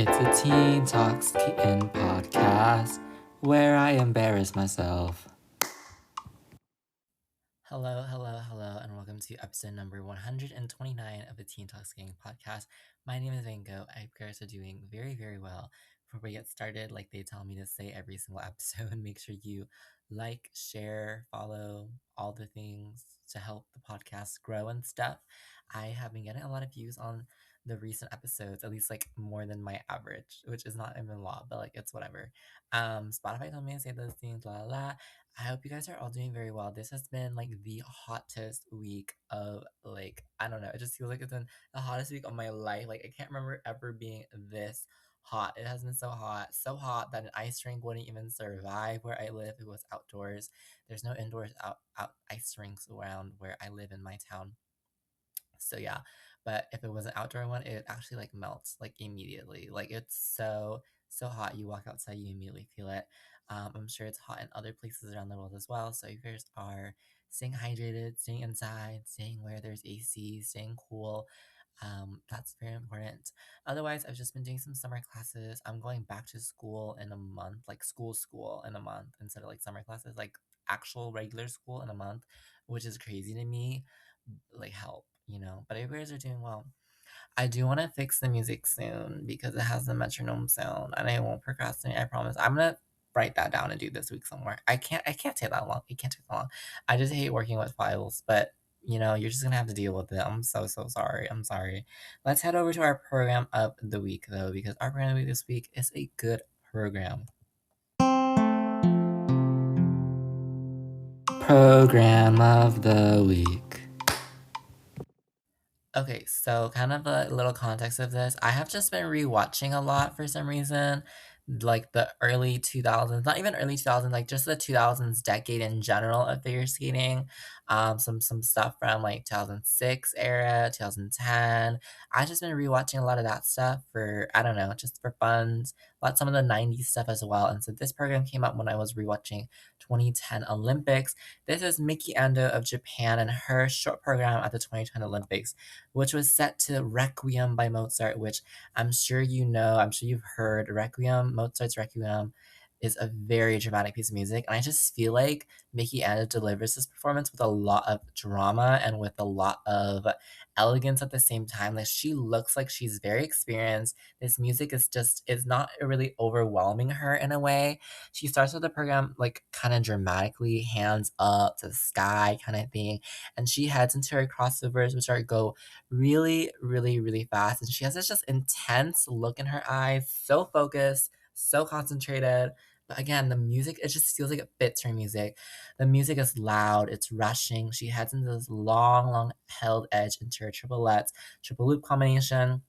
It's a Teen Talks Kitten podcast where I embarrass myself. Hello, and welcome to episode number 129 of the Teen Talks Kitten podcast. My name is Vango. I hope you guys are doing very, very well. Before we get started, like they tell me to say every single episode, make sure you like, share, follow, all the things to help the podcast grow and stuff. I have been getting a lot of views on the recent episodes, at least like more than my average, which is not even a lot, but like it's whatever. Spotify told me to say those things, la la la. I hope you guys are all doing very well. This has been like the hottest week of like, I don't know, it just feels like it's been the hottest week of my life. Like I can't remember ever being this hot. It has been so hot that an ice rink wouldn't even survive where I live. It was outdoors. There's no indoors out ice rinks around where I live in my town. So yeah, but if it was an outdoor one, it actually like melts like immediately. Like it's so hot. You walk outside, you immediately feel it. I'm sure it's hot in other places around the world as well. So if you guys are staying hydrated, staying inside, staying where there's AC, staying cool, that's very important. Otherwise, I've just been doing some summer classes. I'm going back to school in a month, like school in a month instead of like summer classes, like actual regular school in a month, which is crazy to me. Like help, but you guys are doing well. I do want to fix the music soon because it has the metronome sound and I won't procrastinate. I promise. I'm gonna write that down and do this week somewhere. I can't take that long. It can't take that long. I just hate working with files, but you're just gonna have to deal with it. I'm so sorry. I'm sorry. Let's head over to our program of the week though, because our program of the week this week is a good program. Program of the week. Okay, so kind of a little context of this. I have just been rewatching a lot for some reason, like the early 2000s, not even early 2000s, like just the 2000s decade in general of figure skating. Some stuff from like 2006 era, 2010. I've just been rewatching a lot of that stuff for I don't know, just for fun. Some of the 90s stuff as well. And so this program came out when I was rewatching 2010 Olympics. This is Miki Ando of Japan and her short program at the 2010 Olympics, which was set to Requiem by Mozart, which I'm sure you know, I'm sure you've heard. Mozart's Requiem is a very dramatic piece of music. And I just feel like Mickey Anna delivers this performance with a lot of drama and with a lot of elegance at the same time. Like she looks like she's very experienced. This music is not really overwhelming her in a way. She starts with the program like kind of dramatically, hands up to the sky kind of thing. And she heads into her crossovers, which are go really, really, really fast. And she has this just intense look in her eyes, so focused, so concentrated. But again, the music, it just feels like it fits her music. The music is loud, it's rushing. She heads into this long held edge into her triple loop combination,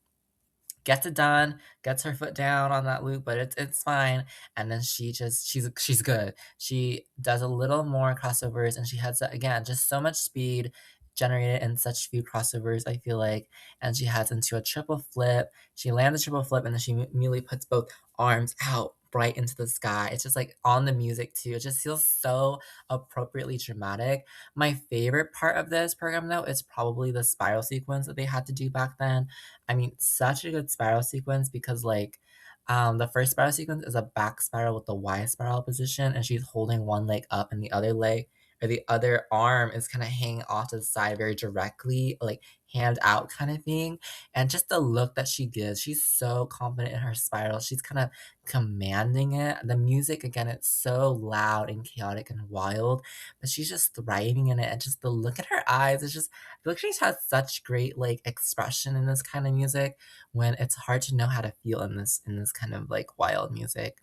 gets it done, gets her foot down on that loop, but it's fine. And then she's good. She does a little more crossovers and she heads again, just so much speed generated in such few crossovers, I feel like. And she heads into a triple flip. She lands a triple flip and then she immediately puts both arms out bright into the sky. It's just like on the music too. It just feels so appropriately dramatic. My favorite part of this program though is probably the spiral sequence that they had to do back then. I mean, such a good spiral sequence because like the first spiral sequence is a back spiral with the Y spiral position, and she's holding one leg up and the other leg or the other arm is kind of hanging off to the side very directly, like hand out kind of thing. And just the look that she gives, she's so confident in her spiral. She's kind of commanding it. The music, again, it's so loud and chaotic and wild, but she's just thriving in it. And just the look in her eyes is just I feel like she has such great like expression in this kind of music when it's hard to know how to feel in this kind of like wild music.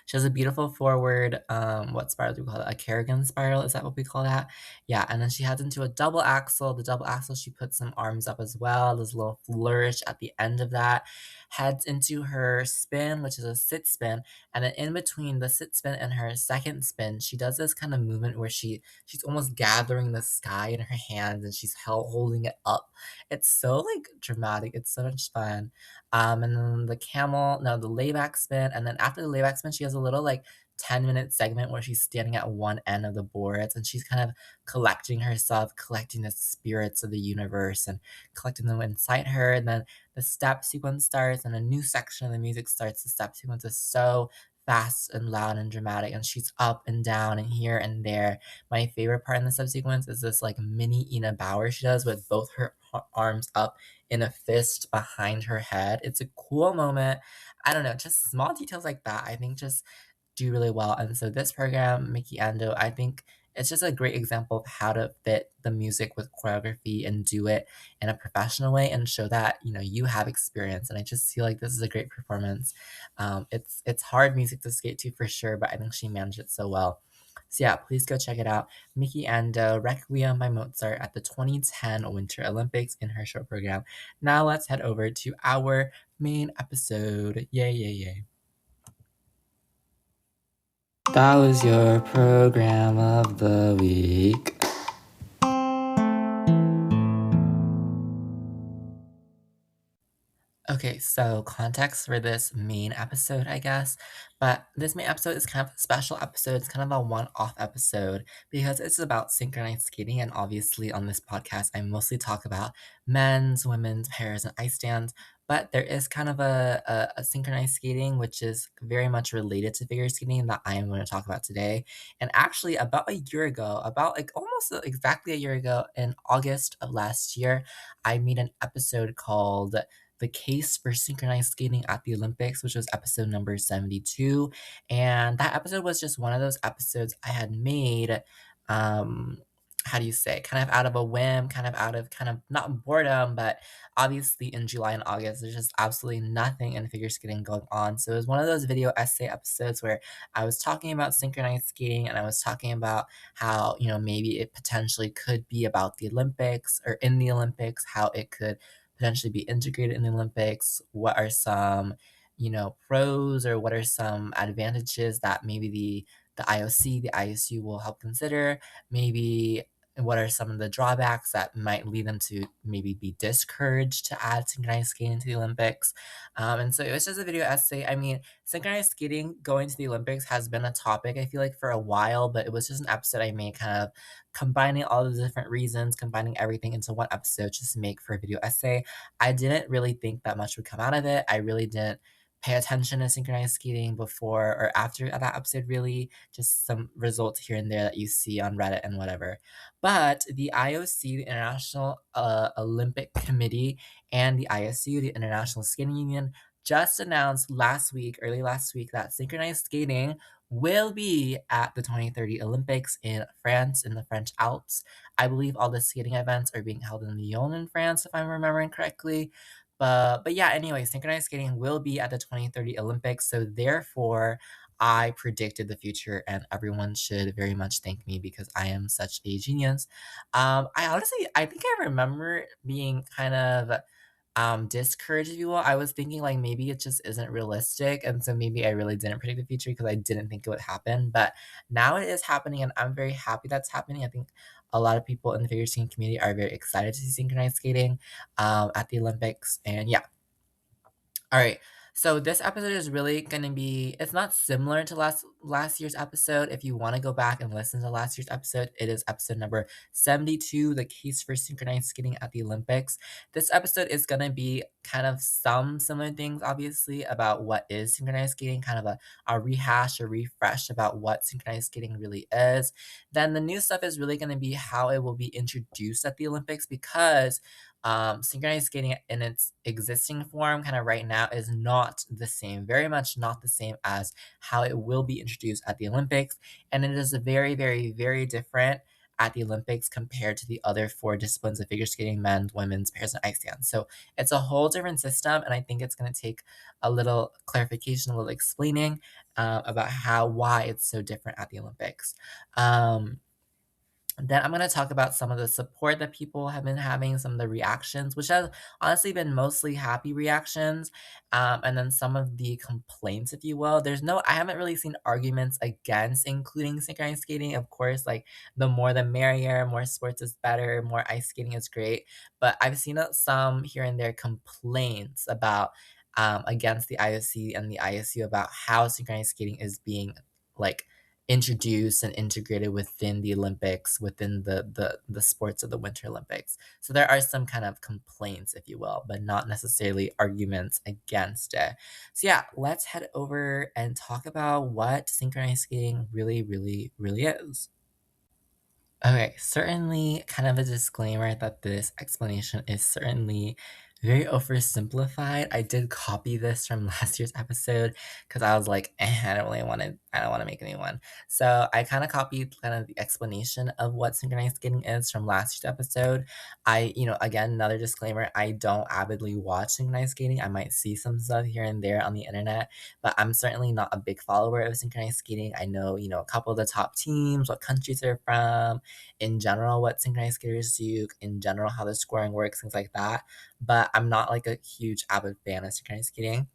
She has a beautiful forward, what spiral do we call it? A Kerrigan spiral, is that what we call that? Yeah, and then she heads into a double axle. The double axle, she puts some arms up as well. There's a little flourish at the end of that. Heads into her spin, which is a sit spin, and then in between the sit spin and her second spin, she does this kind of movement where she's almost gathering the sky in her hands and she's holding it up. It's so like dramatic. It's so much fun. And then the layback spin, and then after the layback spin, she has a little like 10-minute segment where she's standing at one end of the boards and she's kind of collecting herself, collecting the spirits of the universe and collecting them inside her. And then the step sequence starts and a new section of the music starts. The step sequence is so fast and loud and dramatic, and she's up and down and here and there. My favorite part in the subsequence is this like mini Ina Bauer she does with both her arms up in a fist behind her head. It's a cool moment. I don't know, just small details like that I think just do really well. And so this program, Mickey Ando, I think it's just a great example of how to fit the music with choreography and do it in a professional way and show that you have experience. And I just feel like this is a great performance. It's hard music to skate to for sure, but I think she managed it so well. So yeah, please go check it out. Mickey Ando, Requiem by Mozart at the 2010 Winter Olympics in her short program. Now let's head over to our main episode. Yay, yay, yay. That was your program of the week. Okay, so context for this main episode, I guess. But this main episode is kind of a special episode. It's kind of a one off episode because it's about synchronized skating. And obviously, on this podcast, I mostly talk about men's, women's, pairs, and ice stands. But there is kind of a synchronized skating, which is very much related to figure skating that I am going to talk about today. And actually, about a year ago, about like almost exactly a year ago, in August of last year, I made an episode called the case for synchronized skating at the Olympics, which was episode number 72. And that episode was just one of those episodes I had made, um, how do you say, kind of out of a whim, kind of out of kind of not boredom, but obviously in July and August, there's just absolutely nothing in figure skating going on. So it was one of those video essay episodes where I was talking about synchronized skating and I was talking about how, maybe it potentially could be about the Olympics or in the Olympics, how it could potentially be integrated in the Olympics? What are some, pros or what are some advantages that maybe the IOC, the ISU will help consider? Maybe what are some of the drawbacks that might lead them to maybe be discouraged to add synchronized skating to the Olympics? And so it was just a video essay. I mean, synchronized skating going to the Olympics has been a topic, I feel like, for a while, but it was just an episode I made kind of combining all of the different reasons, combining everything into one episode just to make for a video essay. I didn't really think that much would come out of it. I really didn't pay attention to synchronized skating before or after that episode, really. Just some results here and there that you see on Reddit and whatever. But the IOC, the International Olympic Committee, and the ISU, the International Skating Union, just announced last week, early last week, that synchronized skating will be at the 2030 Olympics in France, in the French Alps. I believe all the skating events are being held in Lyon in France, if I'm remembering correctly. But yeah, anyway, synchronized skating will be at the 2030 Olympics. So therefore, I predicted the future, and everyone should very much thank me because I am such a genius. I think I remember being kind of discouraged, if you will. I was thinking like maybe it just isn't realistic, and so maybe I really didn't predict the future because I didn't think it would happen. But now it is happening, and I'm very happy that's happening. I think a lot of people in the figure skating community are very excited to see synchronized skating at the Olympics, and yeah, all right. So this episode is really going to be it's not similar to last year's episode. If you want to go back and listen to last year's episode, it is episode number 72, the case for synchronized skating at the Olympics. This episode is going to be kind of some similar things obviously about what is synchronized skating, kind of a rehash or refresh about what synchronized skating really is. Then the new stuff is really going to be how it will be introduced at the Olympics because synchronized skating in its existing form, kind of right now, is not the same, very much not the same as how it will be introduced at the Olympics. And it is very, very, very different at the Olympics compared to the other four disciplines of figure skating: men's, women's, pairs, and ice dance. So it's a whole different system. And I think it's going to take a little clarification, a little explaining about why it's so different at the Olympics. Then I'm going to talk about some of the support that people have been having, some of the reactions, which have honestly been mostly happy reactions, and then some of the complaints, if you will. I haven't really seen arguments against including synchronized skating. Of course, like the more the merrier, more sports is better, more ice skating is great. But I've seen some here and there complaints about against the IOC and the ISU about how synchronized skating is being like introduced and integrated within the Olympics, within the sports of the Winter Olympics. So there are some kind of complaints, if you will, but not necessarily arguments against it. So yeah, let's head over and talk about what synchronized skating really, really, really is. Okay, certainly kind of a disclaimer that this explanation is certainly very oversimplified. I did copy this from last year's episode because I was like, I don't want to make a new one. So I kind of copied kind of the explanation of what synchronized skating is from last year's episode. Again, another disclaimer, I don't avidly watch synchronized skating. I might see some stuff here and there on the internet, but I'm certainly not a big follower of synchronized skating. I know, a couple of the top teams, what countries they're from, in general what synchronized skaters do, in general how the scoring works, things like that. But I'm not like a huge avid fan of synchronized skating.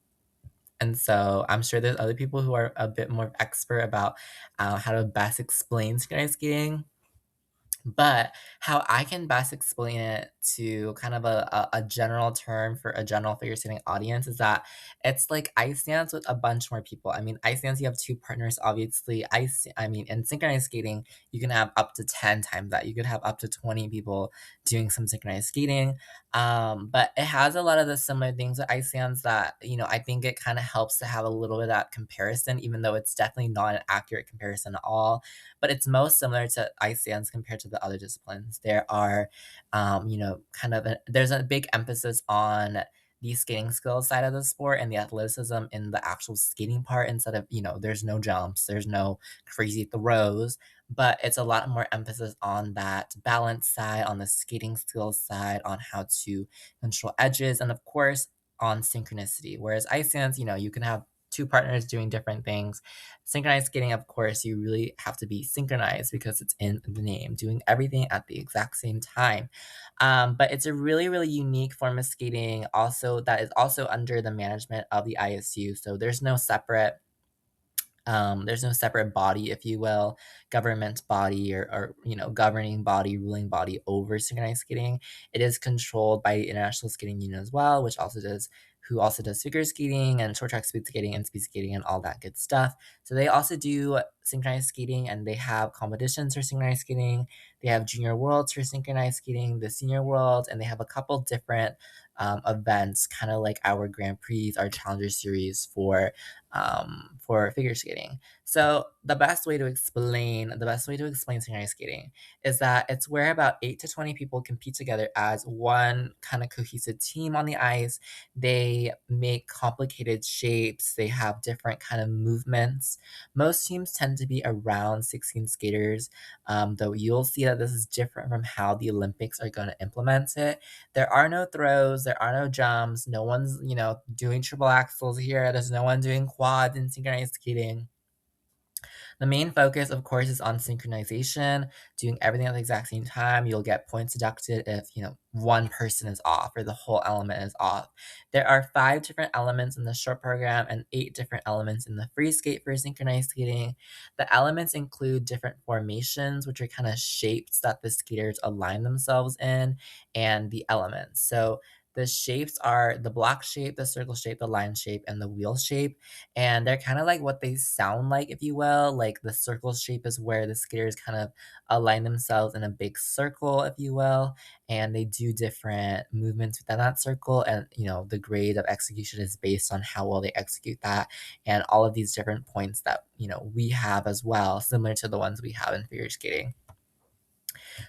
And so I'm sure there's other people who are a bit more expert about how to best explain synchronized skating. But how I can best explain it to kind of a general term for a general figure skating audience is that it's like ice dance with a bunch more people. I mean, ice dance, you have two partners, obviously. In synchronized skating, you can have up to 10 times that. You could have up to 20 people doing some synchronized skating. But it has a lot of the similar things with ice dance that, I think it kind of helps to have a little bit of that comparison, even though it's definitely not an accurate comparison at all, but it's most similar to ice dance compared to the other disciplines. There are, there's a big emphasis on the skating skills side of the sport and the athleticism in the actual skating part instead of, there's no jumps, there's no crazy throws, but it's a lot more emphasis on that balance side, on the skating skills side, on how to control edges, and of course, on synchronicity. Whereas ice dance, you can have two partners doing different things. Synchronized skating, of course, you really have to be synchronized because it's in the name, doing everything at the exact same time. But it's a really, really unique form of skating, also that is also under the management of the ISU. So there's no separate body, if you will, government body or governing body, ruling body over synchronized skating. It is controlled by the International Skating Union as well, who also does figure skating and short track speed skating and speed skating and all that good stuff. So they also do synchronized skating and they have competitions for synchronized skating. They have junior worlds for synchronized skating, the senior world, and they have a couple different events, kind of like our Grand Prix, our Challenger Series for figure skating. So the best way to explain synchronized skating is that it's where about 8 to 20 people compete together as one kind of cohesive team on the ice. They make complicated shapes. They have different kind of movements. Most teams tend to be around 16 skaters, though you'll see that this is different from how the Olympics are going to implement it. There are no throws, there are no jumps, no one's, doing triple axels here, there's no one doing quads in synchronized skating. The main focus, of course, is on synchronization, doing everything at the exact same time. You'll get points deducted if, one person is off or the whole element is off. There are 5 different elements in the short program and 8 different elements in the free skate for synchronized skating. The elements include different formations, which are kind of shapes that the skaters align themselves in, and the elements. So the shapes are the block shape, the circle shape, the line shape, and the wheel shape, and they're kind of like what they sound like, if you will. Like the circle shape is where the skaters kind of align themselves in a big circle, if you will, and they do different movements within that circle. And the grade of execution is based on how well they execute that, and all of these different points that we have as well, similar to the ones we have in figure skating.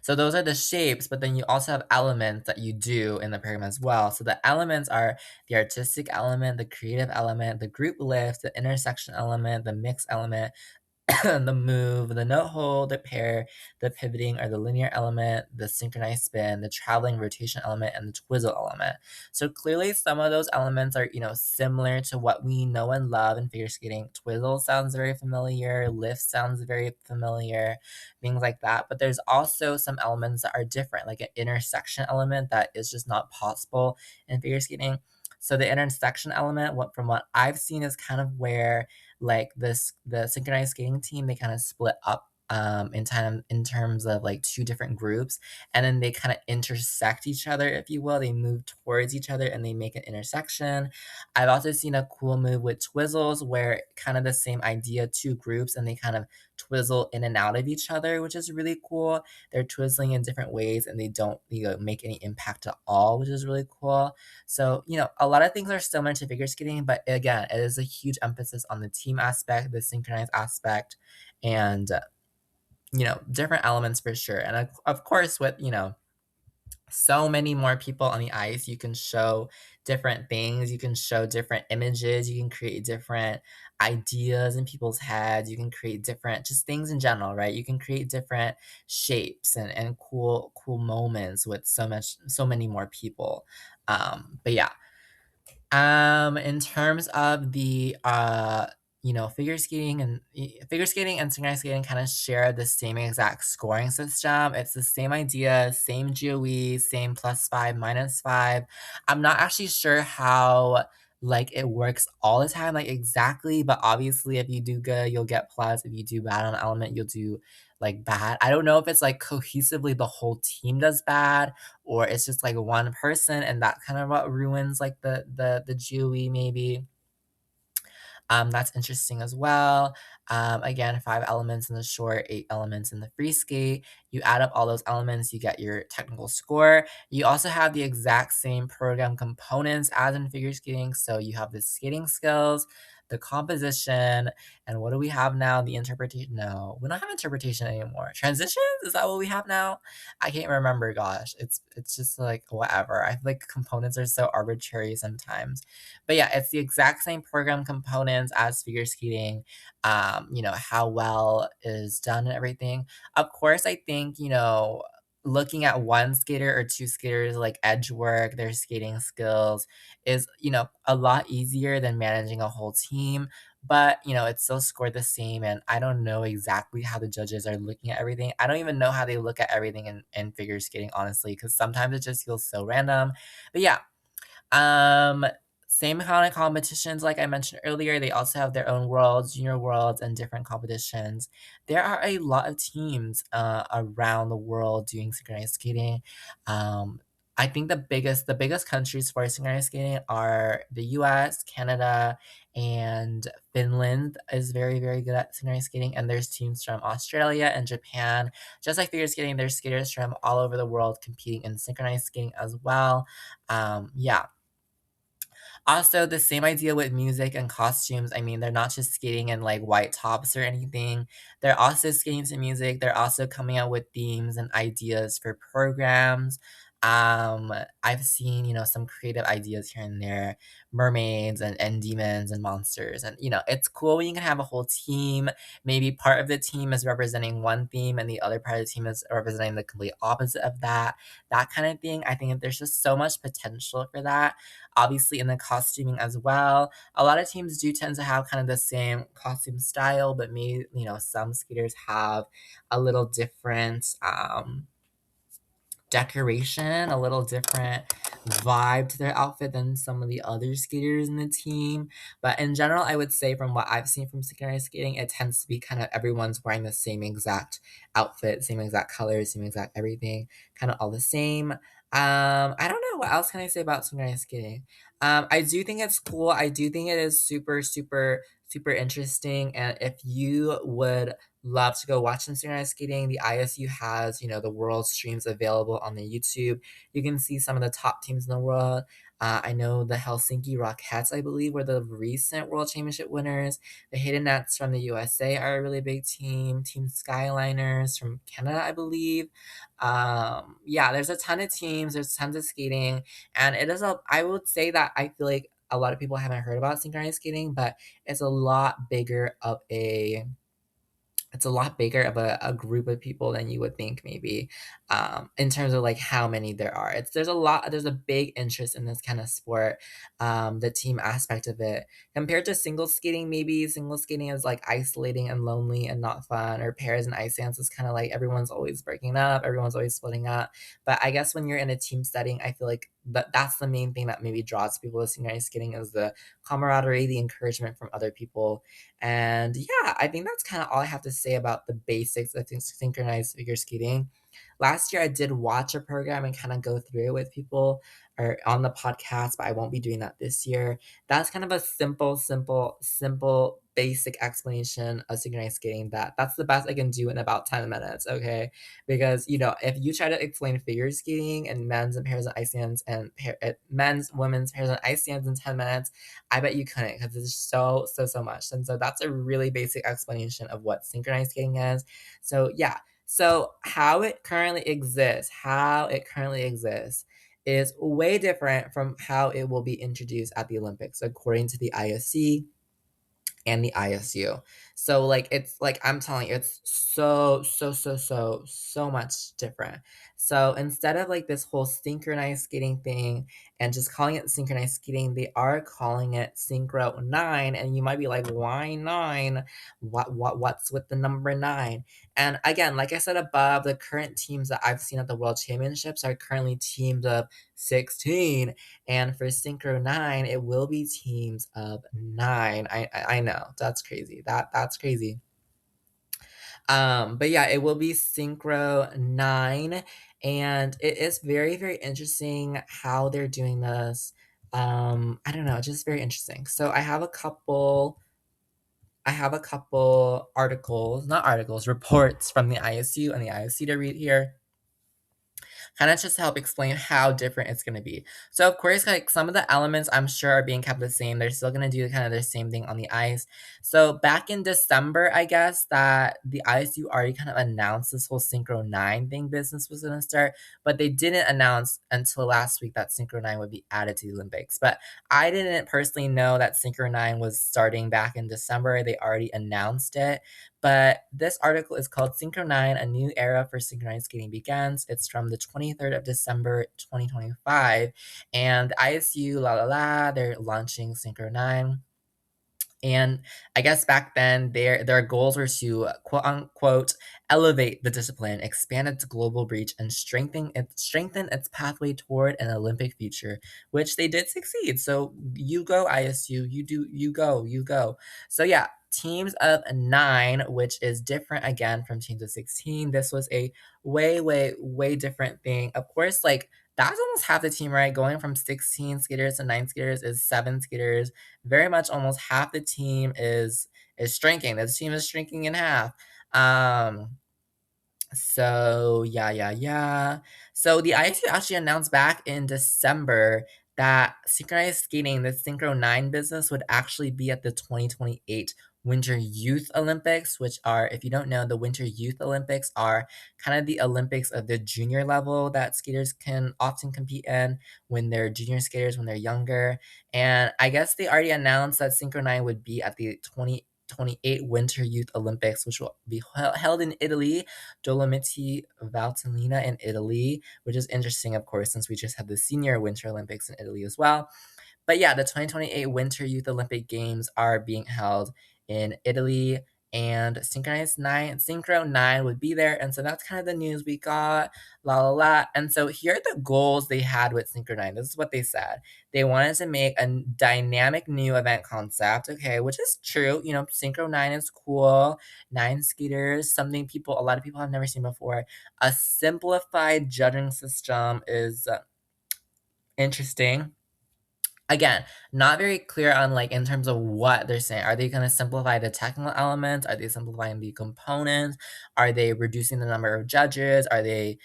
So those are the shapes, but then you also have elements that you do in the program as well. So the elements are the artistic element, the creative element, the group lift, the intersection element, the mix element, the move, the note hold, the pair, the pivoting or the linear element, the synchronized spin, the traveling rotation element, and the twizzle element. So clearly some of those elements are, similar to what we know and love in figure skating. Twizzle sounds very familiar, lift sounds very familiar, things like that. But there's also some elements that are different, like an intersection element that is just not possible in figure skating. So the intersection element, from what I've seen, is kind of where like the synchronized skating team, they kind of split up in terms of like two different groups, and then they kind of intersect each other, if you will. They move towards each other and they make an intersection. I've also seen a cool move with Twizzles where kind of the same idea, two groups, and they kind of twizzle in and out of each other, which is really cool. They're twizzling in different ways and they don't, make any impact at all, which is really cool. So, a lot of things are similar to figure skating, but again, it is a huge emphasis on the team aspect, the synchronized aspect, and different elements for sure. And of course, with so many more people on the ice, you can show different things, you can show different images, you can create different ideas in people's heads, you can create different just things in general, right? You can create different shapes and cool moments with so many more people. But yeah, in terms of the figure skating and synchronized skating kind of share the same exact scoring system. It's the same idea, same GOE, same +5, -5. I'm not actually sure how like it works all the time, like exactly, but obviously if you do good, you'll get plus. If you do bad on an element, you'll do like bad. I don't know if it's like cohesively the whole team does bad or it's just like one person and that kind of what ruins like the GUI maybe. That's interesting as well. Again, 5 elements in the short, 8 elements in the free skate. You add up all those elements, you get your technical score. You also have the exact same program components as in figure skating. So you have the skating skills, the composition, and what do we have now? The interpretation. No, we don't have interpretation anymore. Transitions? Is that what we have now? I can't remember. Gosh, it's just like whatever. I feel like components are so arbitrary sometimes. But yeah, it's the exact same program components as figure skating. How well is done and everything. Of course, I think, looking at one skater or two skaters like edge work, their skating skills is, a lot easier than managing a whole team. But, it's still scored the same. And I don't know exactly how the judges are looking at everything. I don't even know how they look at everything in figure skating, honestly, because sometimes it just feels so random. But yeah, um, same kind of competitions like I mentioned earlier. They also have their own worlds, junior worlds, and different competitions. There are a lot of teams around the world doing synchronized skating. I think the biggest countries for synchronized skating are the U.S., Canada, and Finland is very very good at synchronized skating. And there's teams from Australia and Japan. Just like figure skating, there's skaters from all over the world competing in synchronized skating as well. Yeah, also, the same idea with music and costumes. I mean, they're not just skating in like white tops or anything. They're also skating to music. They're also coming out with themes and ideas for programs. I've seen, some creative ideas here and there, mermaids and demons and monsters. And, it's cool when you can have a whole team. Maybe part of the team is representing one theme and the other part of the team is representing the complete opposite of that kind of thing. I think that there's just so much potential for that, obviously in the costuming as well. A lot of teams do tend to have kind of the same costume style, but maybe, some skaters have a little different decoration, a little different vibe to their outfit than some of the other skaters in the team. But in general, I would say from what I've seen from synchronized skating, it tends to be kind of everyone's wearing the same exact outfit, same exact colors, same exact everything, kind of all the same. I don't know what else can I say about synchronized skating. I do think it's cool. I do think it is super, super, super interesting. And if you would love to go watch some synchronized skating, the ISU has, the world streams available on the YouTube. You can see some of the top teams in the world. I know the Helsinki Rockettes, I believe, were the recent World Championship winners. The Hidden Nets from the USA are a really big team. Team Skyliners from Canada, I believe. Yeah, there's a ton of teams. There's tons of skating, and it is a. I would say that I feel like a lot of people haven't heard about synchronized skating, but it's a lot bigger of a a group of people than you would think maybe, in terms of like how many there are. There's a big interest in this kind of sport, the team aspect of it. Compared to single skating, maybe single skating is like isolating and lonely and not fun, or pairs and ice dance is kind of like everyone's always breaking up, everyone's always splitting up. But I guess when you're in a team setting, I feel like that's the main thing that maybe draws people to synchronized skating is the camaraderie, the encouragement from other people. And yeah, I think that's kind of all I have to say about the basics of synchronized figure skating. Last year, I did watch a program and kind of go through it with people or on the podcast, but I won't be doing that this year. That's kind of a simple, basic explanation of synchronized skating. That's the best I can do in about 10 minutes, okay? Because, if you try to explain figure skating and men's and pairs and ice stands and men's, women's pairs and ice stands in 10 minutes, I bet you couldn't because it's so much. And so that's a really basic explanation of what synchronized skating is. So, yeah. So, how it currently exists is way different from how it will be introduced at the Olympics, according to the IOC and the ISU. So like it's like I'm telling you, it's so much different. So instead of like this whole synchronized skating thing and just calling it synchronized skating, they are calling it synchro nine. And you might be like, why nine? What's with the number nine? And again, like I said above, the current teams that I've seen at the World Championships are currently teams of 16. And for Synchro 9, it will be teams of 9. I know. That's crazy. That's crazy. But yeah, it will be Synchro 9. And it is very, very interesting how they're doing this. I don't know, just very interesting. So I have a couple articles, not articles, reports from the ISU and the IOC to read here, kind of just to help explain how different it's going to be. So, of course, like some of the elements I'm sure are being kept the same. They're still going to do kind of the same thing on the ice. So, back in December, I guess that the ISU already kind of announced this whole Synchro 9 thing business was going to start, but they didn't announce until last week that Synchro 9 would be added to the Olympics. But I didn't personally know that Synchro 9 was starting back in December. They already announced it. But this article is called Synchro 9, A New Era for Synchronized Skating Begins. It's from the 23rd of December, 2025. And ISU, they're launching Synchro 9. And I guess back then their goals were to quote unquote elevate the discipline, expand its global reach, and strengthen its pathway toward an Olympic future, which they did succeed. So you go, ISU, you go. So yeah, teams of 9, which is different again from teams of 16. This was a way different thing. Of course, like that's almost half the team, right? Going from 16 skaters to 9 skaters is 7 skaters. Very much almost half the team is shrinking. This team is shrinking in half. So yeah. So the ISU actually announced back in December that synchronized skating, the Synchro 9 business, would actually be at the 2028 Winter Youth Olympics, which are, if you don't know, the Winter Youth Olympics are kind of the Olympics of the junior level that skaters can often compete in when they're junior skaters, when they're younger. And I guess they already announced that Synchro 9 would be at the 2028 Winter Youth Olympics, which will be held in Italy, Dolomiti Valtellina in Italy, which is interesting, of course, since we just had the Senior Winter Olympics in Italy as well. But yeah, the 2028 Winter Youth Olympic Games are being held in Italy, and Synchro 9 would be there. And so that's kind of the news we got, And so here are the goals they had with Synchro 9. This is what they said. They wanted to make a dynamic new event concept, okay, which is true. Synchro 9 is cool. 9 skaters, something a lot of people have never seen before. A simplified judging system is interesting. Again, not very clear on like in terms of what they're saying. Are they going to simplify the technical elements? Are they simplifying the components? Are they reducing the number of judges? Are they,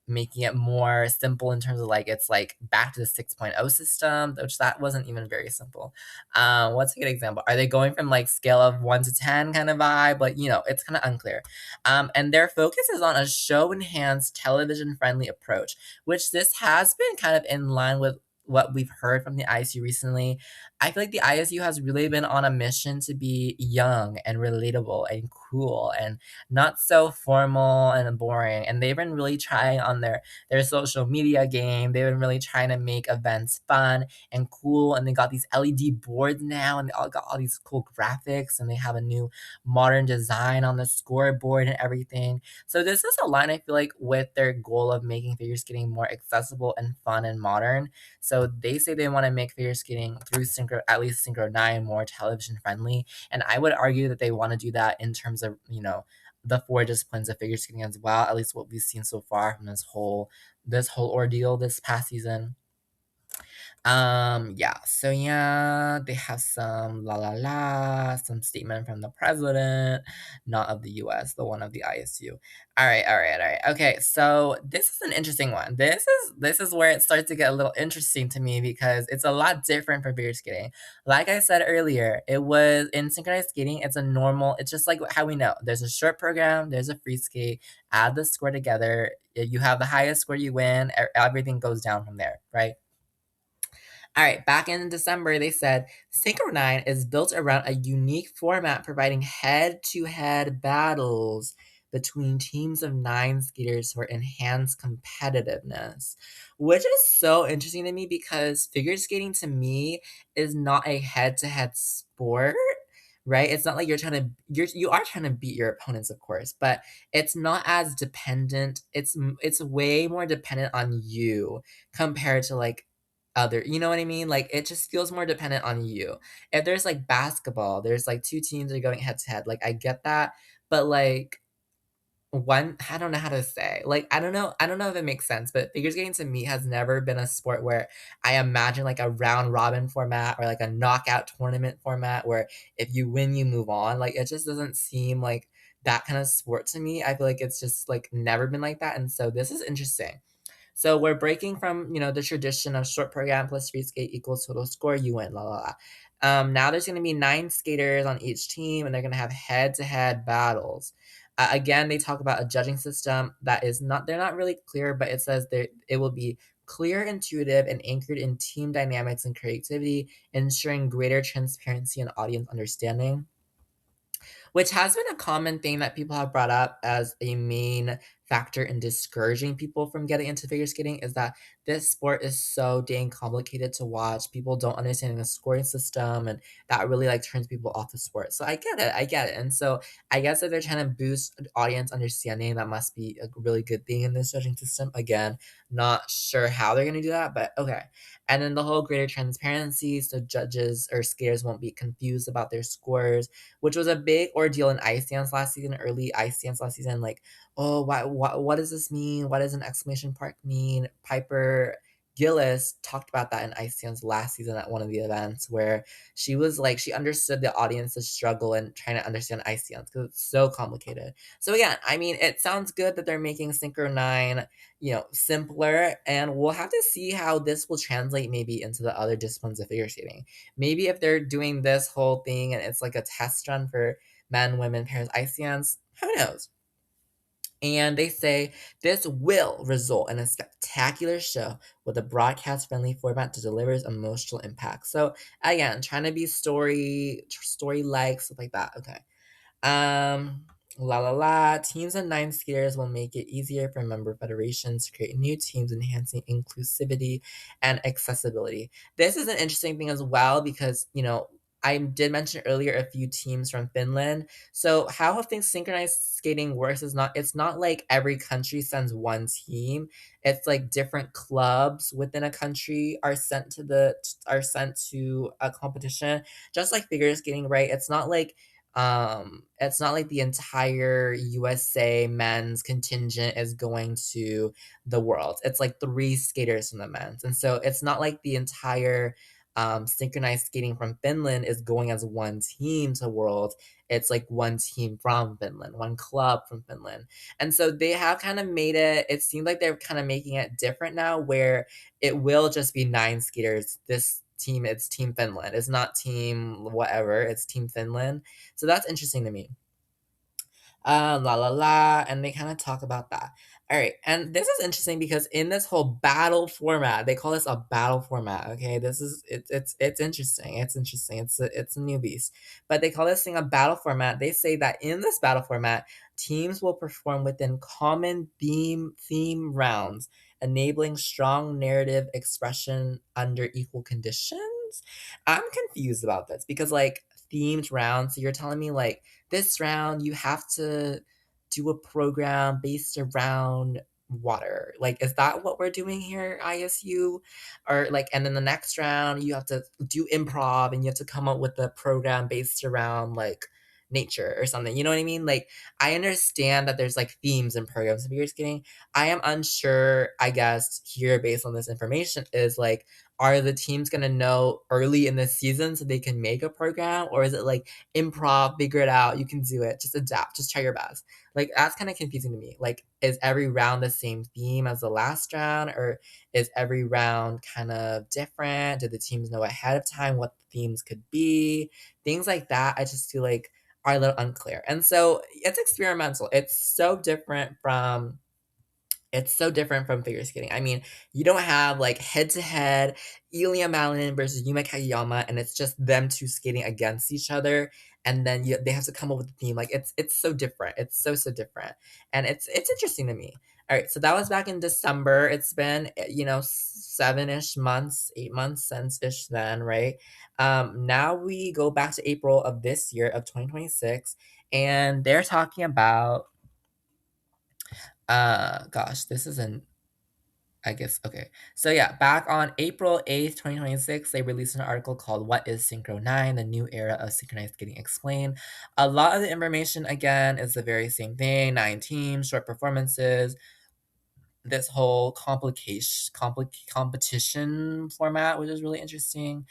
making it more simple in terms of like it's like back to the 6.0 system, which that wasn't even very simple. What's a good example? Are they going from like scale of 1 to 10 kind of vibe? Like, it's kind of unclear. And their focus is on a show enhanced television friendly approach, which this has been kind of in line with what we've heard from the ISU recently. I feel like the ISU has really been on a mission to be young and relatable and cool and not so formal and boring. And they've been really trying on their social media game. They've been really trying to make events fun and cool. And they got these LED boards now, and they all got all these cool graphics, and they have a new modern design on the scoreboard and everything. So this is aligned, I feel like, with their goal of making figure skating more accessible and fun and modern. So they say they want to make figure skating through at least Synchro 9 more television friendly. And I would argue that they want to do that in terms of, the four disciplines of figure skating as well, at least what we've seen so far from this whole ordeal this past season. Yeah, so yeah, they have some some statement from the president, not of the US, the one of the ISU. All right, all right, all right. Okay, so this is an interesting one. This is where it starts to get a little interesting to me because it's a lot different from figure skating. Like I said earlier, it was in synchronized skating, it's just like how we know. There's a short program, there's a free skate, add the score together, you have the highest score, you win, everything goes down from there, right? All right, back in December, they said Synchro 9 is built around a unique format providing head to head battles between teams of nine skaters for enhanced competitiveness, which is so interesting to me because figure skating to me is not a head to head sport. Right? It's not like you are trying to beat your opponents, of course, but it's not as dependent. It's way more dependent on you compared to like you know what I mean? Like it just feels more dependent on you. If there's like basketball, there's like two teams that are going head to head. Like I get that, but like one, I don't know how to say. Like I don't know if it makes sense, but figure skating to me has never been a sport where I imagine like a round robin format or like a knockout tournament format where if you win you move on. Like it just doesn't seem like that kind of sport to me. I feel like it's just like never been like that, and so this is interesting. So we're breaking from, the tradition of short program plus free skate equals total score, you win, la la la. Now there's going to be nine skaters on each team, and they're going to have head-to-head battles. Again, they talk about a judging system that is not, they're not really clear, but it says it will be clear, intuitive, and anchored in team dynamics and creativity, ensuring greater transparency and audience understanding, which has been a common thing that people have brought up as a main factor in discouraging people from getting into figure skating is that this sport is so dang complicated to watch. People don't understand the scoring system, and that really like turns people off the sport. So I get it. And so I guess if they're trying to boost audience understanding, that must be a really good thing in this judging system. Again, not sure how they're gonna do that, but okay. And then the whole greater transparency, so judges or skaters won't be confused about their scores, which was a big ordeal in ice dance last season, early ice dance last season. Like, oh, what does this mean? What does an exclamation mark mean? Piper Gillis talked about that in ice dance last season at one of the events where she was like, she understood the audience's struggle and trying to understand ice dance because it's so complicated. So again, I mean, it sounds good that they're making Synchro 9, simpler, and we'll have to see how this will translate maybe into the other disciplines of figure skating. Maybe if they're doing this whole thing and it's like a test run for men, women, pairs, ice dance, who knows? And they say this will result in a spectacular show with a broadcast friendly format that delivers emotional impact. So again, trying to be story like stuff like that. Okay. Um, la la la. Teams of nine skaters will make it easier for member federations to create new teams, enhancing inclusivity and accessibility. This is an interesting thing as well because, I did mention earlier a few teams from Finland. So how things synchronized skating works is it's not like every country sends one team. It's like different clubs within a country are sent to a competition. Just like figure skating, right? It's not like the entire USA men's contingent is going to the world. It's like three skaters from the men's. And so it's not like the entire synchronized skating from Finland is going as one team to world. It's like one team from Finland, one club from Finland. And so they have kind of made it seems like they're kind of making it different now where it will just be nine skaters. This team, it's Team Finland. It's not Team whatever, it's Team Finland. So that's interesting to me. La la la, and they kind of talk about that. All right, and this is interesting because in this whole battle format, they call this a battle format. Okay, this is it's interesting. It's interesting. It's a new beast, but they call this thing a battle format. They say that in this battle format, teams will perform within common theme rounds, enabling strong narrative expression under equal conditions. I'm confused about this because like themed rounds. So you're telling me like this round you have to do a program based around water. Like, is that what we're doing here, ISU? Or like, and then the next round you have to do improv and you have to come up with a program based around like nature or something. You know what I mean? Like, I understand that there's like themes and programs of figure skating. I am unsure, I guess, here based on this information is like, are the teams gonna know early in the season so they can make a program? Or is it like improv, figure it out, you can do it, just adapt, just try your best? Like, that's kind of confusing to me. Like, is every round the same theme as the last round, or is every round kind of different? Do the teams know ahead of time what the themes could be? Things like that, I just feel like are a little unclear. And so it's experimental. It's so different from figure skating. I mean, you don't have like head to head Ilya Malin versus Yuma Kageyama, and it's just them two skating against each other, and then they have to come up with a theme. Like it's so different. It's so different, and it's interesting to me. All right, so that was back in December. It's been 7-ish months, 8 months since ish then, right? Now we go back to April of this year of 2026, and they're talking about gosh, this isn't, I guess, okay. So yeah, back on April 8th, 2026, they released an article called What is Synchro 9? The New Era of Synchronized Getting Explained. A lot of the information, again, is the very same thing. 9 teams, short performances, this whole competition format, which is really interesting.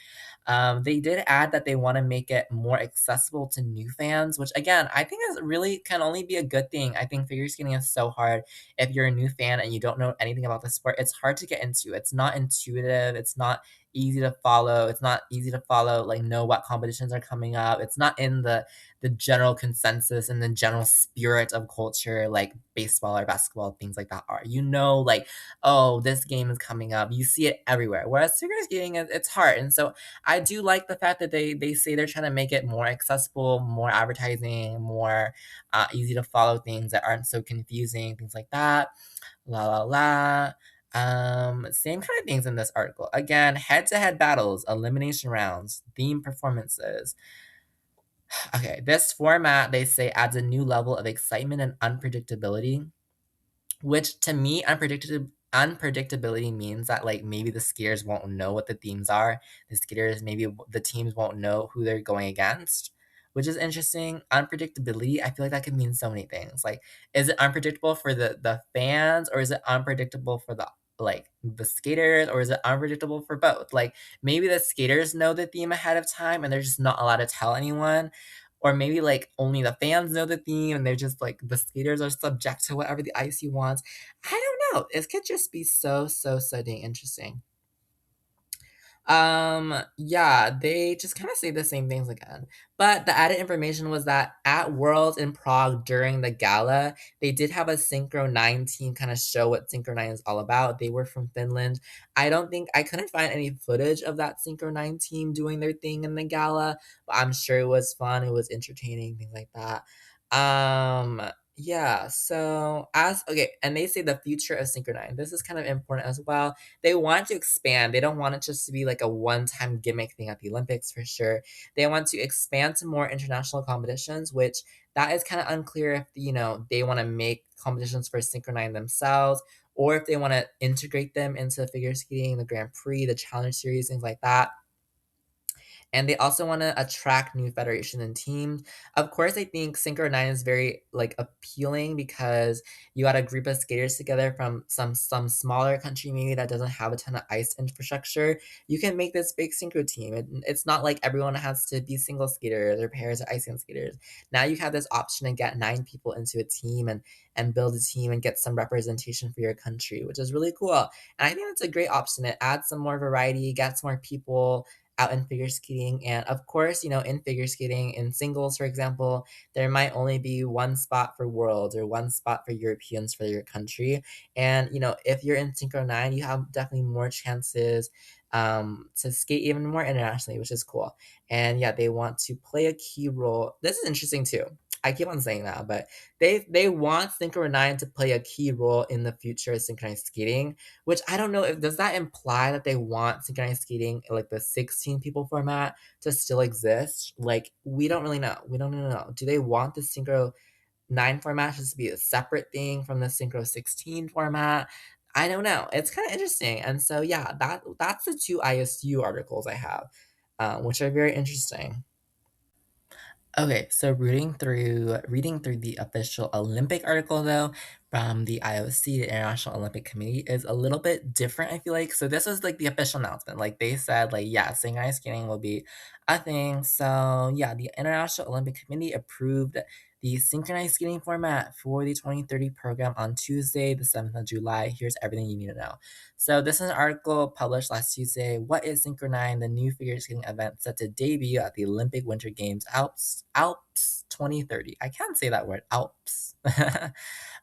They did add that they want to make it more accessible to new fans, which again, I think is really can only be a good thing. I think figure skating is so hard. If you're a new fan and you don't know anything about the sport, it's hard to get into. It's not intuitive. It's not easy to follow. It's not easy to follow, like know what competitions are coming up. It's not in the general consensus and the general spirit of culture like baseball or basketball, things like that are. Like, oh, this game is coming up. You see it everywhere. Whereas figure skating, it's hard. And so I do like the fact that they say they're trying to make it more accessible, more advertising, more easy to follow, things that aren't so confusing, things like that. La la la. Same kind of things in this article. Again, head-to-head battles, elimination rounds, theme performances. Okay, this format they say adds a new level of excitement and unpredictability, which to me, unpredictability means that like maybe the skiers won't know what the themes are. The skiers, maybe the teams won't know who they're going against, which is interesting. Unpredictability, I feel like that could mean so many things. Like, is it unpredictable for the fans, or is it unpredictable for the skaters, or is it unpredictable for both? Like, maybe the skaters know the theme ahead of time and they're just not allowed to tell anyone, or maybe like only the fans know the theme and they're just like the skaters are subject to whatever the IC wants. I don't know. It could just be so dang interesting. Yeah, they just kind of say the same things again. But the added information was that at Worlds in Prague during the gala, they did have a Synchro 9 team kind of show what Synchro 9 is all about. They were from Finland. I couldn't find any footage of that Synchro 9 team doing their thing in the gala, but I'm sure it was fun, it was entertaining, things like that. Um, yeah, so as okay, and they say the future of Synchro 9. This is kind of important as well. They want to expand. They don't want it just to be like a one-time gimmick thing at the Olympics for sure. They want to expand to more international competitions, which that is kind of unclear if they want to make competitions for Synchronine themselves, or if they want to integrate them into figure skating, the Grand Prix, the Challenge Series, things like that. And they also want to attract new federation and teams. Of course, I think Synchro 9 is very like appealing because you got a group of skaters together from some smaller country maybe that doesn't have a ton of ice infrastructure. You can make this big synchro team. It's not like everyone has to be single skaters or pairs or ice skaters. Now you have this option to get 9 people into a team and build a team and get some representation for your country, which is really cool. And I think that's a great option. It adds some more variety, gets more people out in figure skating. And of course, in figure skating, in singles, for example, there might only be one spot for worlds or one spot for Europeans for your country. And, if you're in Synchro 9, you have definitely more chances to skate even more internationally, which is cool. And yeah, they want to play a key role. This is interesting too. I keep on saying that, but they want Synchro 9 to play a key role in the future of synchronized skating, which I don't know if does that imply that they want synchronized skating like the 16 people format to still exist? Like we don't really know. We don't really know. Do they want the Synchro 9 format just to be a separate thing from the Synchro 16 format? I don't know. It's kind of interesting. And so yeah, that's the two ISU articles I have, which are very interesting. Okay, so reading through the official Olympic article though from the IOC, the International Olympic Committee, is a little bit different, I feel like. So this was like the official announcement. Like they said, like, yeah, synchronized skating will be a thing. So yeah, the International Olympic Committee approved the synchronized skating format for the 2030 program on Tuesday, the 7th of July. Here's everything you need to know. So this is an article published last Tuesday. What is Synchronized, the new figure skating event set to debut at the Olympic Winter Games Alps 2030? I can't say that word, Alps.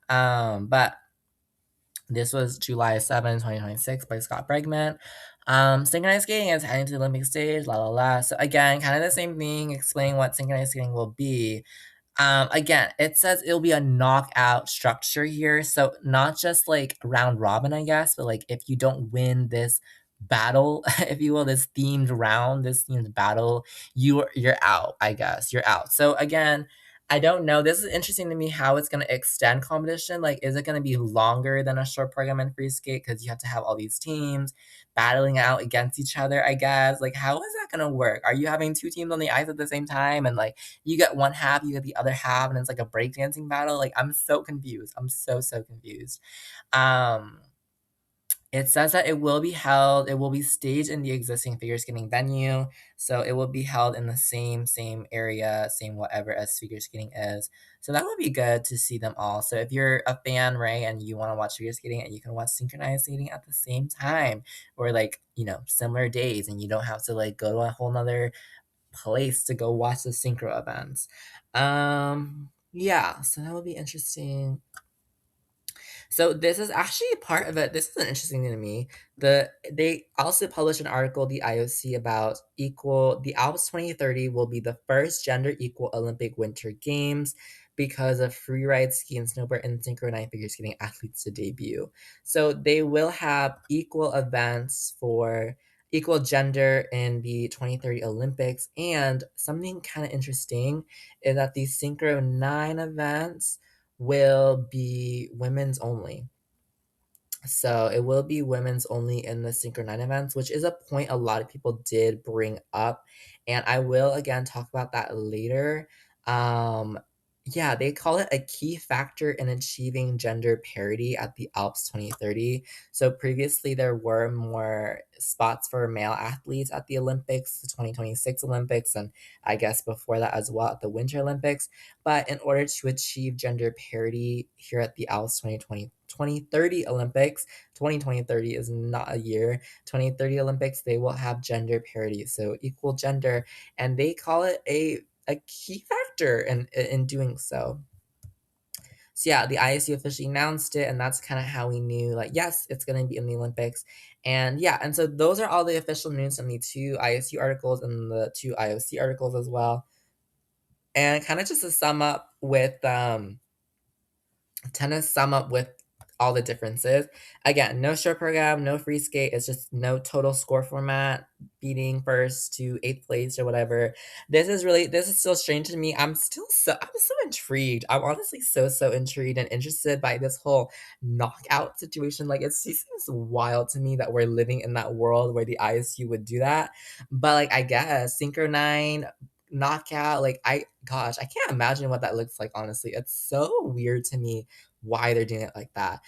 But this was July 7, 2026 by Scott Bregman. Synchronized skating is heading to the Olympic stage, la la la. So again, kind of the same thing, explaining what synchronized skating will be. Again, it says it'll be a knockout structure here. So not just like round robin, I guess, but like if you don't win this battle, if you will, this themed round, this themed battle, you're out, I guess. You're out. So again, I don't know. This is interesting to me how it's gonna extend competition. Like, is it gonna be longer than a short program in free skate? Because you have to have all these teams battling out against each other, I guess. Like, how is that gonna work? Are you having two teams on the ice at the same time and like you get one half, you get the other half, and it's like a breakdancing battle. Like I'm so confused. I'm so confused. Um, it says that it will be staged in the existing figure skating venue. So it will be held in the same area, same whatever as figure skating is. So that would be good to see them all. So if you're a fan, right, and you want to watch figure skating and you can watch synchronized skating at the same time or like, similar days and you don't have to like go to a whole nother place to go watch the synchro events. Yeah, so that would be interesting. So this is actually part of it. This is an interesting thing to me. They also published an article, the IOC, about the Alps 2030 will be the first gender equal Olympic Winter Games because of freeride ski and snowboard and synchronized figure skating athletes to debut. So they will have equal events for equal gender in the 2030 Olympics. And something kind of interesting is that these Synchro 9 events will be women's only. So it will be women's only in the Synchronized events, which is a point a lot of people did bring up. And I will again talk about that later. Um, yeah, they call it a key factor in achieving gender parity at the Alps 2030. So previously there were more spots for male athletes at the Olympics, the 2026 Olympics, and I guess before that as well at the Winter Olympics. But in order to achieve gender parity here at the Alps 2030 Olympics, 2030 is not a year, 2030 Olympics, they will have gender parity, so equal gender, and they call it a key factor in doing so. So yeah, the ISU officially announced it, and that's kind of how we knew, like, yes, it's going to be in the Olympics. And yeah, and so those are all the official news from the two ISU articles and the two IOC articles as well. And kind of just to sum up with tennis sum up with all the differences. Again, no short program, no free skate. It's just no total score format, beating first to eighth place or whatever. This is still strange to me. I'm so intrigued. I'm honestly so intrigued and interested by this whole knockout situation. Like it seems wild to me that we're living in that world where the ISU would do that. But like I guess Synchro 9 knockout, like I can't imagine what that looks like, honestly. It's so weird to me why they're doing it like that.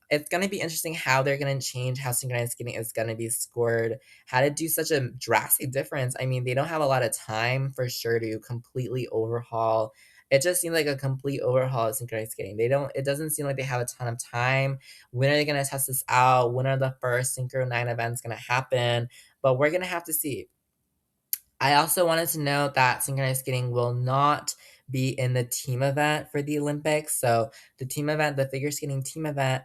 It's gonna be interesting how they're gonna change how synchronized skating is gonna be scored, how to do such a drastic difference. I mean, they don't have a lot of time for sure to completely overhaul. It just seems like a complete overhaul of synchronized skating. It doesn't seem like they have a ton of time. When are they gonna test this out? When are the first Synchro 9 events gonna happen? but we're gonna have to see. I also wanted to note that synchronized skating will not be in the team event for the Olympics. So the team event, the figure skating team event,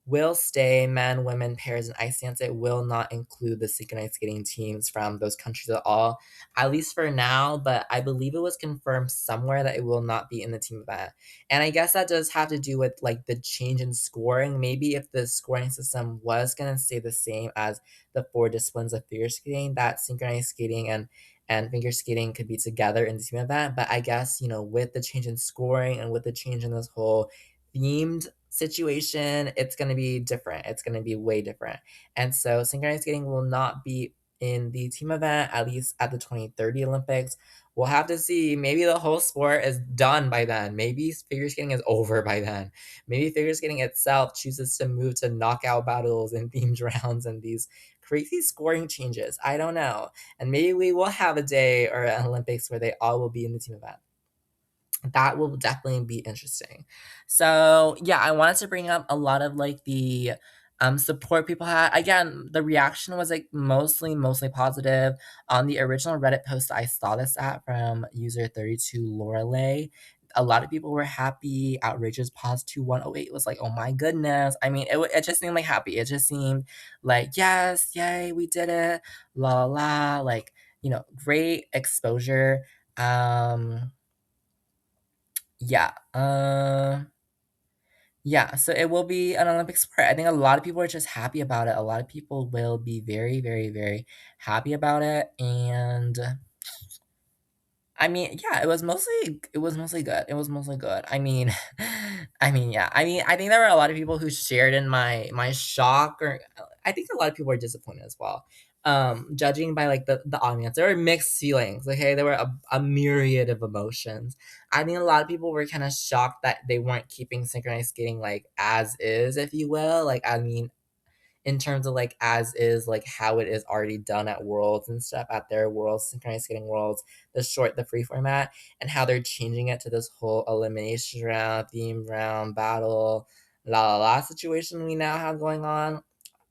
will stay men, women, pairs, and ice dance. It will not include the synchronized skating teams from those countries at all, at least for now. But I believe it was confirmed somewhere that it will not be in the team event. And I guess that does have to do with like the change in scoring. Maybe if the scoring system was going to stay the same as the four disciplines of figure skating, that synchronized skating and figure skating could be together in the team event. But I guess, with the change in scoring and with the change in this whole themed situation, it's going to be different. It's going to be way different. And so synchronized skating will not be in the team event, at least at the 2030 Olympics. We'll have to see. Maybe the whole sport is done by then. Maybe figure skating is over by then. Maybe figure skating itself chooses to move to knockout battles and themed rounds and these crazy scoring changes. I don't know. And maybe we will have a day or an Olympics where they all will be in the team event. That will definitely be interesting. So yeah, I wanted to bring up a lot of like the support people had. Again, the reaction was like mostly positive. On the original Reddit post I saw this at from user 32 Lorelei, a lot of people were happy. Outrageous pause 2108 was like, oh my goodness. I mean, it just seemed like happy. It just seemed like, yes, yay, we did it. La la la. Like, great exposure. Yeah. Yeah, so it will be an Olympic sport. I think a lot of people are just happy about it. A lot of people will be very, very, very happy about it. And I mean, yeah, it was mostly good. It was mostly good. I mean, yeah. I mean, I think there were a lot of people who shared in my shock, or I think a lot of people were disappointed as well. Judging by like the audience, there were mixed feelings. Okay, there were a myriad of emotions. I think a lot of people were kind of shocked that they weren't keeping synchronized skating like as is, if you will. Like, I mean, in terms of like as is, like how it is already done at Worlds and stuff, at their Worlds, Synchronized Skating Worlds, the free format, and how they're changing it to this whole elimination round, theme round, battle, la la la situation we now have going on.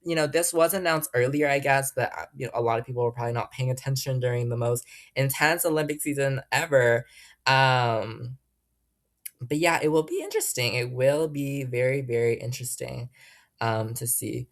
This was announced earlier, I guess, but a lot of people were probably not paying attention during the most intense Olympic season ever. But yeah, it will be interesting. It will be very, very interesting to see.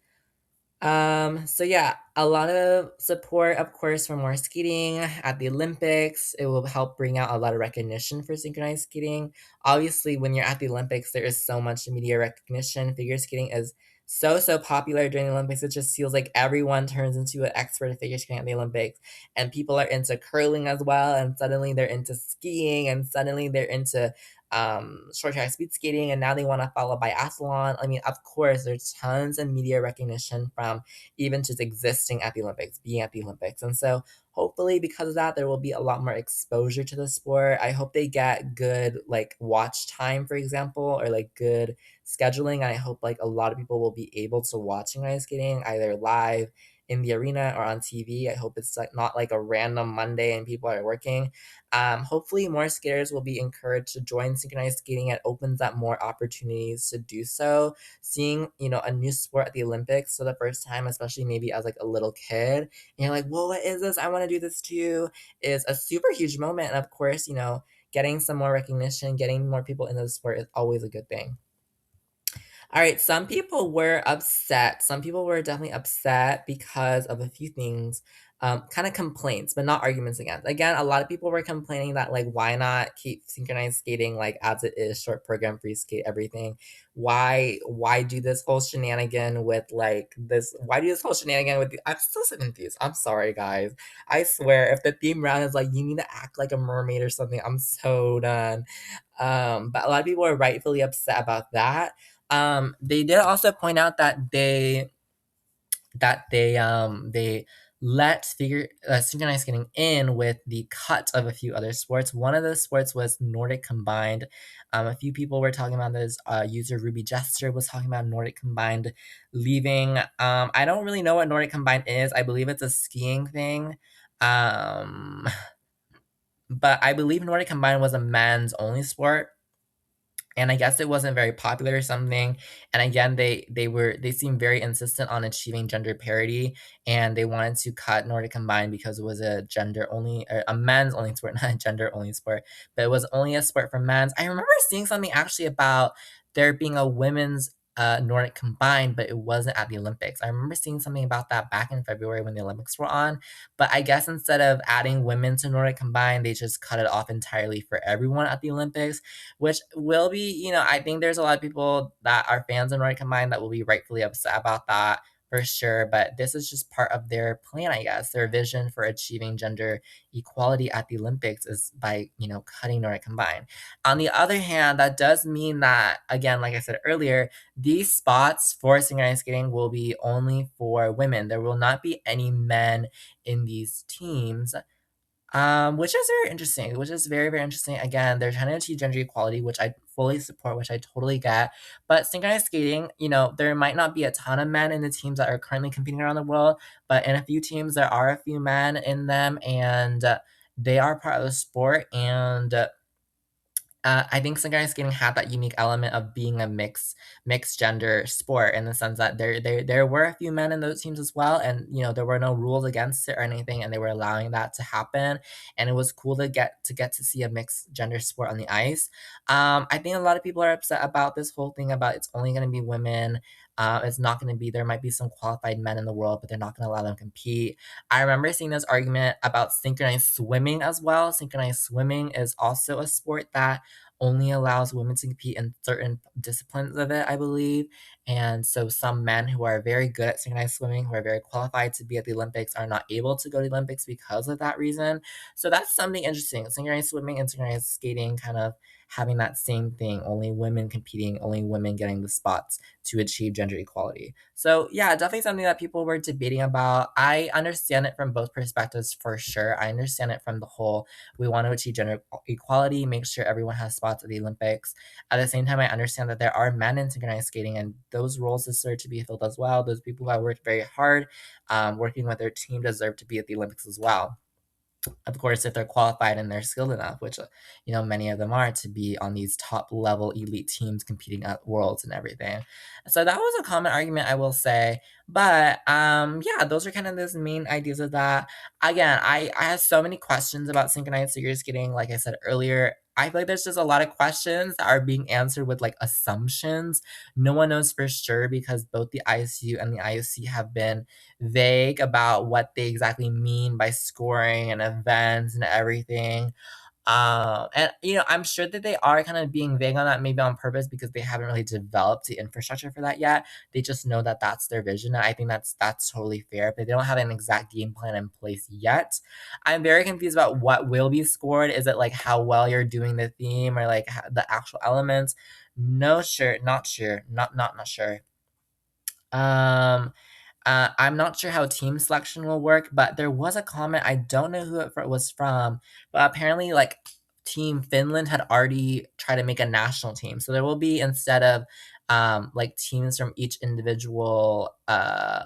So yeah, a lot of support, of course, for more skating at the Olympics. It will help bring out a lot of recognition for synchronized skating. Obviously, when you're at the Olympics, there is so much media recognition. Figure skating is so popular during the Olympics. It just feels like everyone turns into an expert at figure skating at the Olympics, and people are into curling as well. And suddenly they're into skiing, and suddenly they're into short track speed skating, and now they want to follow biathlon. I mean, of course, there's tons of media recognition from even just existing at the Olympics, being at the Olympics. And so hopefully because of that, there will be a lot more exposure to the sport. I hope they get good like watch time, for example, or like good scheduling. And I hope like a lot of people will be able to watch ice skating either live in the arena or on TV. I hope it's like not like a random Monday and people are working. Hopefully, more skaters will be encouraged to join synchronized skating. It opens up more opportunities to do so. Seeing, a new sport at the Olympics for the first time, especially maybe as like a little kid, and you're like, "Whoa, what is this? I want to do this too," is a super huge moment. And of course, getting some more recognition, getting more people into the sport is always a good thing. All right, some people were upset. Some people were definitely upset because of a few things, kind of complaints, but not arguments against. Again, a lot of people were complaining that like, why not keep synchronized skating like as it is, short program, free skate, everything. Why do this whole shenanigan with like this? Why do this whole shenanigan with? I'm still so confused. I'm sorry, guys. I swear, if the theme round is like you need to act like a mermaid or something, I'm so done. But a lot of people are rightfully upset about that. They did also point out that they let figure synchronized skating in with the cut of a few other sports. One of those sports was Nordic combined. A few people were talking about this. User Ruby Jester was talking about Nordic combined leaving. I don't really know what Nordic combined is. I believe it's a skiing thing. Um, but I believe Nordic combined was a men's only sport. and I guess it wasn't very popular or something. And again, they seemed very insistent on achieving gender parity, and they wanted to cut Nordic Combined because it was a gender only, a men's only sport, not a gender only sport, but it was only a sport for men's. I remember seeing something actually about there being a women's Nordic Combined, but it wasn't at the Olympics. I remember seeing something about that back in February when the Olympics were on. But I guess instead of adding women to Nordic Combined, they just cut it off entirely for everyone at the Olympics, which will be, I think there's a lot of people that are fans of Nordic Combined that will be rightfully upset about that for sure. But this is just part of their plan, I guess. Their vision for achieving gender equality at the Olympics is by, cutting Nordic Combined. On the other hand, that does mean that, again, like I said earlier, these spots for synchronized skating will be only for women. There will not be any men in these teams, which is very interesting, which is very, very interesting. Again, they're trying to achieve gender equality, which I fully support, which I totally get. But synchronized skating, there might not be a ton of men in the teams that are currently competing around the world, but in a few teams, there are a few men in them, and they are part of the sport. And I think synchronized skating had that unique element of being a mixed gender sport in the sense that there were a few men in those teams as well, and there were no rules against it or anything, and they were allowing that to happen, and it was cool to see a mixed gender sport on the ice. I think a lot of people are upset about this whole thing about it's only going to be women. It's not going to be. There might be some qualified men in the world, but they're not going to allow them to compete. I remember seeing this argument about synchronized swimming as well. Synchronized swimming is also a sport that only allows women to compete in certain disciplines of it, I believe. And so some men who are very good at synchronized swimming, who are very qualified to be at the Olympics, are not able to go to the Olympics because of that reason. So that's something interesting. Synchronized swimming and synchronized skating kind of having that same thing, only women competing, only women getting the spots to achieve gender equality. So yeah, definitely something that people were debating about. I understand it from both perspectives for sure. I understand it from the whole we want to achieve gender equality, make sure everyone has spots at the Olympics. At the same time, I understand that there are men in synchronized skating, and those roles deserve to be filled as well. Those people who have worked very hard, working with their team, deserve to be at the Olympics as well. Of course, if they're qualified and they're skilled enough, which many of them are, to be on these top level elite teams competing at worlds and everything. So that was a common argument, I will say. But yeah, those are kind of those main ideas of that. Again, I have so many questions about synchronized figure skating. Like I said earlier, I feel like there's just a lot of questions that are being answered with like assumptions. No one knows for sure because both the ISU and the IOC have been vague about what they exactly mean by scoring and events and everything. And I'm sure that they are kind of being vague on that, maybe on purpose, because they haven't really developed the infrastructure for that yet. They just know that that's their vision. And I think that's totally fair, but they don't have an exact game plan in place yet. I'm very confused about what will be scored. Is it like how well you're doing the theme or like the actual elements? No, sure, not sure, not sure. Um, I'm not sure how team selection will work, but there was a comment. I don't know who it was from, but apparently, like Team Finland had already tried to make a national team. So there will be instead of like teams from each individual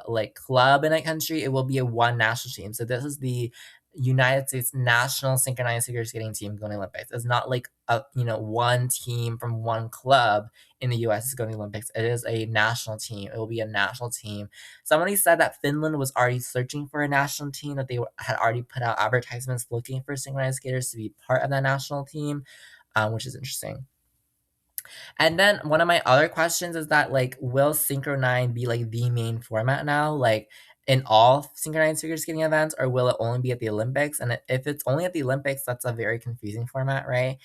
like club in a country, it will be a one national team. So this is the United States national synchronized figure skating team going to Olympics. It's not like a one team from one club in the US is going to the Olympics. It is a national team. It will be a national team. Somebody said that Finland was already searching for a national team, that they had already put out advertisements looking for synchronized skaters to be part of that national team, which is interesting. And then one of my other questions is that like, will Synchro9 be like the main format now, like in all synchronized figure skating events, or will it only be at the Olympics? And if it's only at the Olympics, that's a very confusing format, right?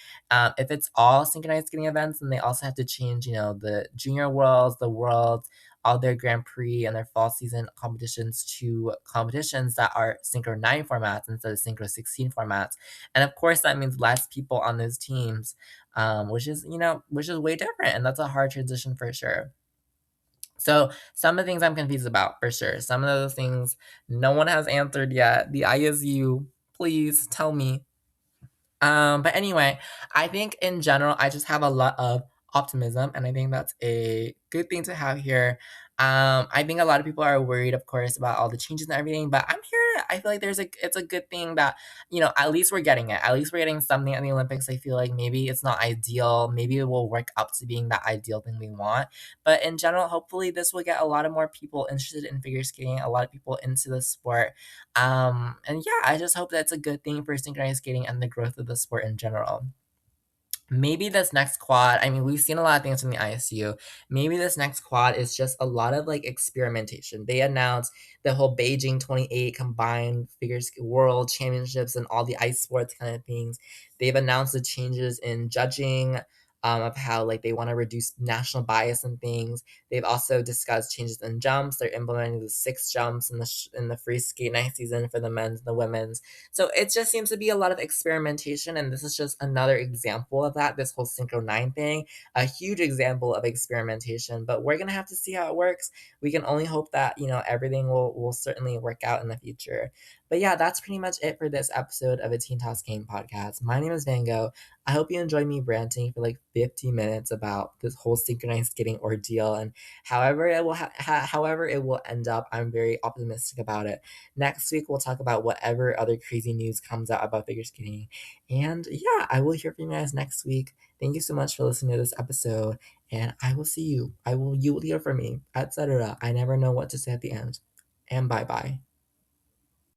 If it's all synchronized skating events, then they also have to change, the junior worlds, the worlds, all their Grand Prix and their fall season competitions to competitions that are Synchro 9 formats instead of Synchro 16 formats. And of course, that means less people on those teams, which is way different, and that's a hard transition for sure. So some of the things I'm confused about for sure. Some of those things no one has answered yet. The ISU, please tell me. But anyway, I think in general, I just have a lot of optimism, and I think that's a good thing to have here. I think a lot of people are worried, of course, about all the changes and everything, but I'm here I feel like it's a good thing that, at least we're getting it. At least we're getting something at the Olympics. I feel like maybe it's not ideal. Maybe it will work up to being that ideal thing we want. But in general, hopefully this will get a lot of more people interested in figure skating, a lot of people into the sport. And yeah, I just hope that's a good thing for synchronized skating and the growth of the sport in general. Maybe this next quad, I mean, we've seen a lot of things from the ISU. Maybe this next quad is just a lot of like experimentation. They announced the whole Beijing 28 combined world championships and all the ice sports kind of things. They've announced the changes in judging, of how like they want to reduce national bias and things. They've also discussed changes in jumps. They're implementing the 6 jumps in the free skate night season for the men's and the women's. So it just seems to be a lot of experimentation, and this is just another example of that. This whole Synchro 9 thing, a huge example of experimentation, but we're gonna have to see how it works. We can only hope that, everything will certainly work out in the future. But yeah, that's pretty much it for this episode of a Teen Toss Game podcast. My name is Van Gogh. I hope you enjoyed me ranting for like 50 minutes about this whole synchronized skating ordeal, and however it will end up. I'm very optimistic about it. Next week, we'll talk about whatever other crazy news comes out about figure skating. And yeah, I will hear from you guys next week. Thank you so much for listening to this episode. And I will see you. You will hear from me, etc. I never know what to say at the end. And bye bye.